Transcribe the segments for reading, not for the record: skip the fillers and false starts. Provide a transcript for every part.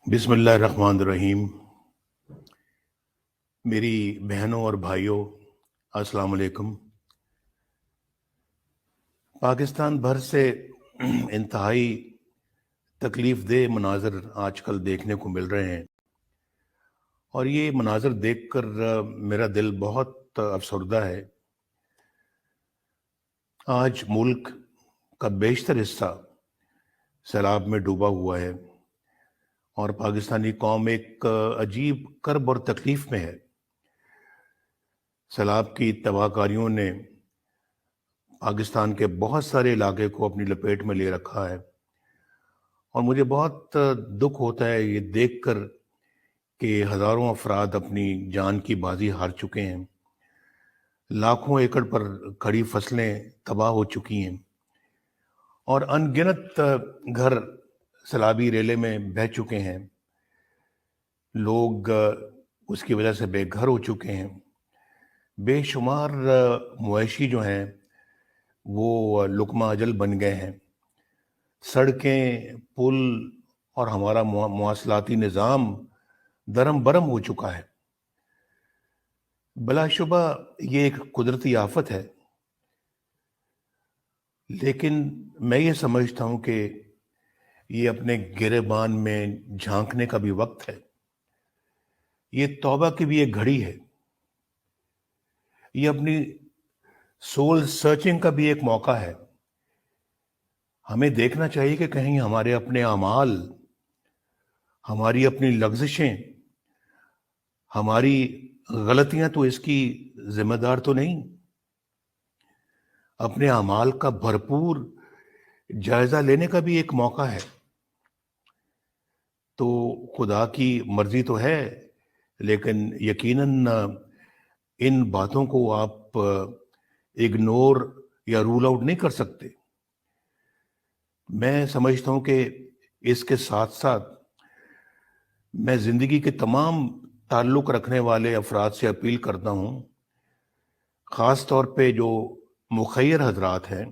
بسم اللہ الرحمن الرحیم۔ میری بہنوں اور بھائیوں، السلام علیکم۔ پاکستان بھر سے انتہائی تکلیف دہ مناظر آج کل دیکھنے کو مل رہے ہیں، اور یہ مناظر دیکھ کر میرا دل بہت افسردہ ہے۔ آج ملک کا بیشتر حصہ سیلاب میں ڈوبا ہوا ہے، اور پاکستانی قوم ایک عجیب کرب اور تکلیف میں ہے۔ سیلاب کی تباہ کاریوں نے پاکستان کے بہت سارے علاقے کو اپنی لپیٹ میں لے رکھا ہے، اور مجھے بہت دکھ ہوتا ہے یہ دیکھ کر کہ ہزاروں افراد اپنی جان کی بازی ہار چکے ہیں، لاکھوں ایکڑ پر کھڑی فصلیں تباہ ہو چکی ہیں، اور ان گنت گھر سیلابی ریلے میں بہہ چکے ہیں۔ لوگ اس کی وجہ سے بے گھر ہو چکے ہیں۔ بے شمار مویشی جو ہیں وہ لقمہ اجل بن گئے ہیں۔ سڑکیں، پل اور ہمارا مواصلاتی نظام درم برم ہو چکا ہے۔ بلا شبہ یہ ایک قدرتی آفت ہے، لیکن میں یہ سمجھتا ہوں کہ یہ اپنے گریبان میں جھانکنے کا بھی وقت ہے۔ یہ توبہ کی بھی ایک گھڑی ہے۔ یہ اپنی سول سرچنگ کا بھی ایک موقع ہے۔ ہمیں دیکھنا چاہیے کہ کہیں ہمارے اپنے اعمال، ہماری اپنی لغزشیں، ہماری غلطیاں تو اس کی ذمہ دار تو نہیں۔ اپنے اعمال کا بھرپور جائزہ لینے کا بھی ایک موقع ہے۔ تو خدا کی مرضی تو ہے، لیکن یقیناً ان باتوں کو آپ اگنور یا رول آؤٹ نہیں کر سکتے۔ میں سمجھتا ہوں کہ اس کے ساتھ ساتھ میں زندگی کے تمام تعلق رکھنے والے افراد سے اپیل کرتا ہوں، خاص طور پہ جو مخیر حضرات ہیں،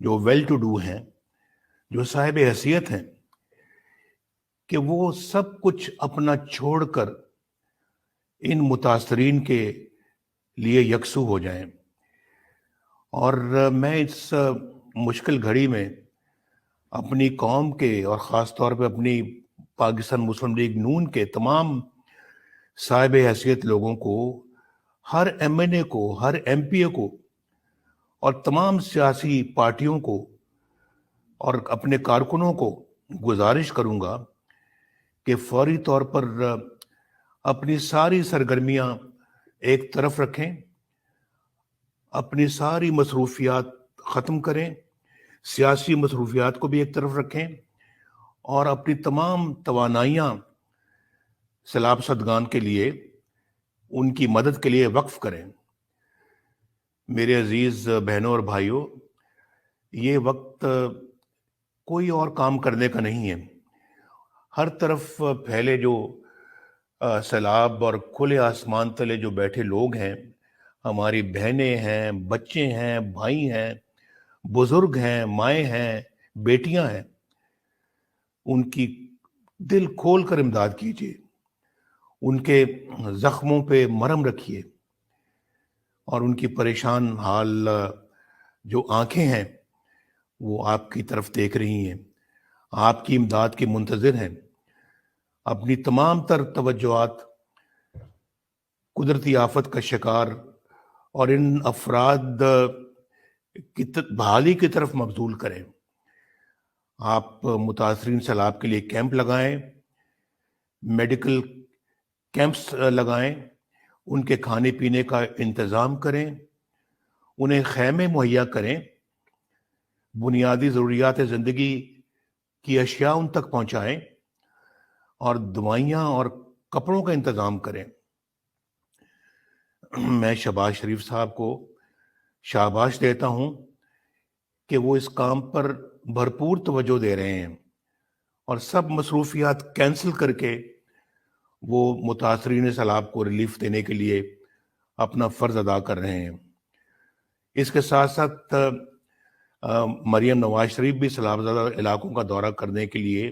جو ویل ٹو ڈو ہیں، جو صاحب حیثیت ہیں، کہ وہ سب کچھ اپنا چھوڑ کر ان متاثرین کے لیے یکسو ہو جائیں۔ اور میں اس مشکل گھڑی میں اپنی قوم کے اور خاص طور پہ اپنی پاکستان مسلم لیگ نون کے تمام صاحب حیثیت لوگوں کو، ہر ایم این اے کو، ہر ایم پی اے کو، اور تمام سیاسی پارٹیوں کو اور اپنے کارکنوں کو گزارش کروں گا کہ فوری طور پر اپنی ساری سرگرمیاں ایک طرف رکھیں، اپنی ساری مصروفیات ختم کریں، سیاسی مصروفیات کو بھی ایک طرف رکھیں، اور اپنی تمام توانائیاں سیلاب زدگان کے لیے، ان کی مدد کے لیے وقف کریں۔ میرے عزیز بہنوں اور بھائیوں، یہ وقت کوئی اور کام کرنے کا نہیں ہے۔ ہر طرف پھیلے جو سیلاب اور کھلے آسمان تلے جو بیٹھے لوگ ہیں، ہماری بہنیں ہیں، بچے ہیں، بھائی ہیں، بزرگ ہیں، مائیں ہیں، بیٹیاں ہیں، ان کی دل کھول کر امداد کیجیے، ان کے زخموں پہ مرہم رکھیے، اور ان کی پریشان حال جو آنکھیں ہیں وہ آپ کی طرف دیکھ رہی ہیں، آپ کی امداد کی منتظر ہیں۔ اپنی تمام تر توجہات قدرتی آفت کا شکار اور ان افراد کی بحالی کی طرف مبذول کریں۔ آپ متاثرین سیلاب کے لیے کیمپ لگائیں، میڈیکل کیمپس لگائیں، ان کے کھانے پینے کا انتظام کریں، انہیں خیمے مہیا کریں، بنیادی ضروریات زندگی کی اشیاء ان تک پہنچائیں، اور دوائیاں اور کپڑوں کا انتظام کریں۔ میں شہباز شریف صاحب کو شاباش دیتا ہوں کہ وہ اس کام پر بھرپور توجہ دے رہے ہیں، اور سب مصروفیات کینسل کر کے وہ متاثرین سیلاب کو ریلیف دینے کے لیے اپنا فرض ادا کر رہے ہیں۔ اس کے ساتھ ساتھ مریم نواز شریف بھی سیلاب زدہ علاقوں کا دورہ کرنے کے لیے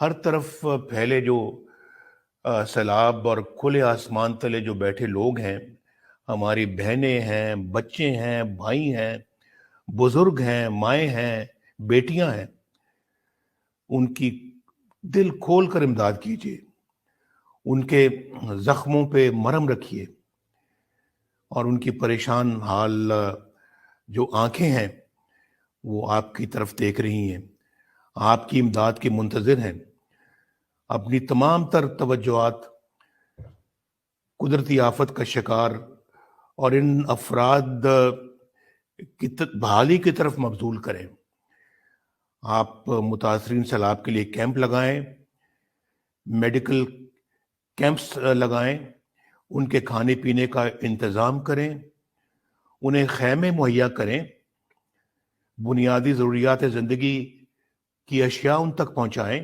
ہر طرف پھیلے جو سیلاب اور کھلے آسمان تلے جو بیٹھے لوگ ہیں، ہماری بہنیں ہیں، بچے ہیں، بھائی ہیں، بزرگ ہیں، مائیں ہیں، بیٹیاں ہیں، ان کی دل کھول کر امداد کیجیے، ان کے زخموں پہ مرہم رکھیے، اور ان کی پریشان حال جو آنکھیں ہیں وہ آپ کی طرف دیکھ رہی ہیں، آپ کی امداد کی منتظر ہیں۔ اپنی تمام تر توجہات قدرتی آفت کا شکار اور ان افراد کی بحالی کی طرف مبذول کریں۔ آپ متاثرین سیلاب کے لیے کیمپ لگائیں، میڈیکل کیمپس لگائیں، ان کے کھانے پینے کا انتظام کریں، انہیں خیمے مہیا کریں، بنیادی ضروریات زندگی کی اشیاء ان تک پہنچائیں،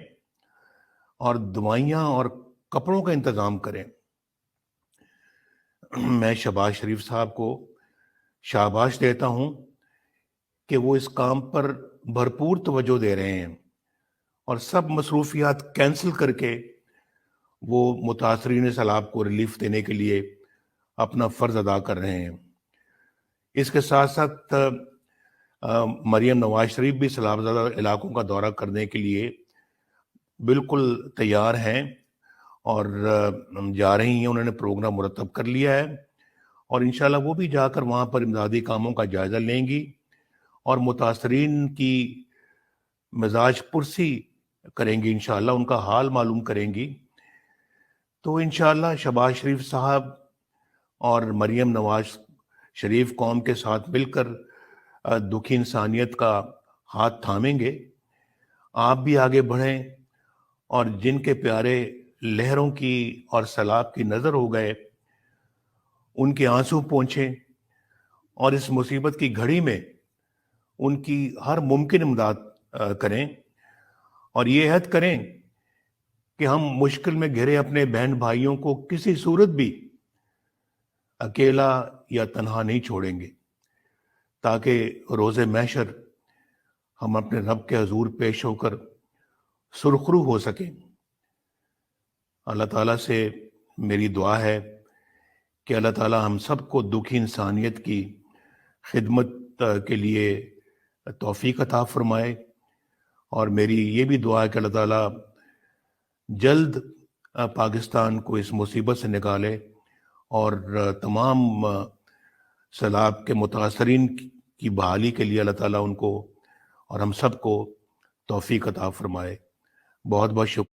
اور دوائیاں اور کپڑوں کا انتظام کریں۔ میں شہباز شریف صاحب کو شاباش دیتا ہوں کہ وہ اس کام پر بھرپور توجہ دے رہے ہیں اور سب مصروفیات کینسل کر کے وہ متاثرین سیلاب کو ریلیف دینے کے لیے اپنا فرض ادا کر رہے ہیں۔ اس کے ساتھ ساتھ مریم نواز شریف بھی سیلاب زدہ علاقوں کا دورہ کرنے کے لیے بالکل تیار ہیں اور جا رہی ہیں، انہوں نے پروگرام مرتب کر لیا ہے، اور انشاءاللہ وہ بھی جا کر وہاں پر امدادی کاموں کا جائزہ لیں گی اور متاثرین کی مزاج پرسی کریں گی، انشاءاللہ ان کا حال معلوم کریں گی۔ تو انشاءاللہ شہباز شریف صاحب اور مریم نواز شریف قوم کے ساتھ مل کر دکھی انسانیت کا ہاتھ تھامیں گے۔ آپ بھی آگے بڑھیں اور جن کے پیارے لہروں کی اور سیلاب کی نظر ہو گئے ان کے آنسو پونچھیں، اور اس مصیبت کی گھڑی میں ان کی ہر ممکن امداد کریں، اور یہ عہد کریں کہ ہم مشکل میں گھرے اپنے بہن بھائیوں کو کسی صورت بھی اکیلا یا تنہا نہیں چھوڑیں گے، تاکہ روز محشر ہم اپنے رب کے حضور پیش ہو کر سرخرو ہو سکیں۔ اللہ تعالیٰ سے میری دعا ہے کہ اللہ تعالیٰ ہم سب کو دکھی انسانیت کی خدمت کے لیے توفیق عطا فرمائے، اور میری یہ بھی دعا ہے کہ اللہ تعالیٰ جلد پاکستان کو اس مصیبت سے نکالے اور تمام سیلاب کے متاثرین کی بحالی کے لیے اللہ تعالیٰ ان کو اور ہم سب کو توفیق عطا فرمائے۔ بہت بہت شکریہ۔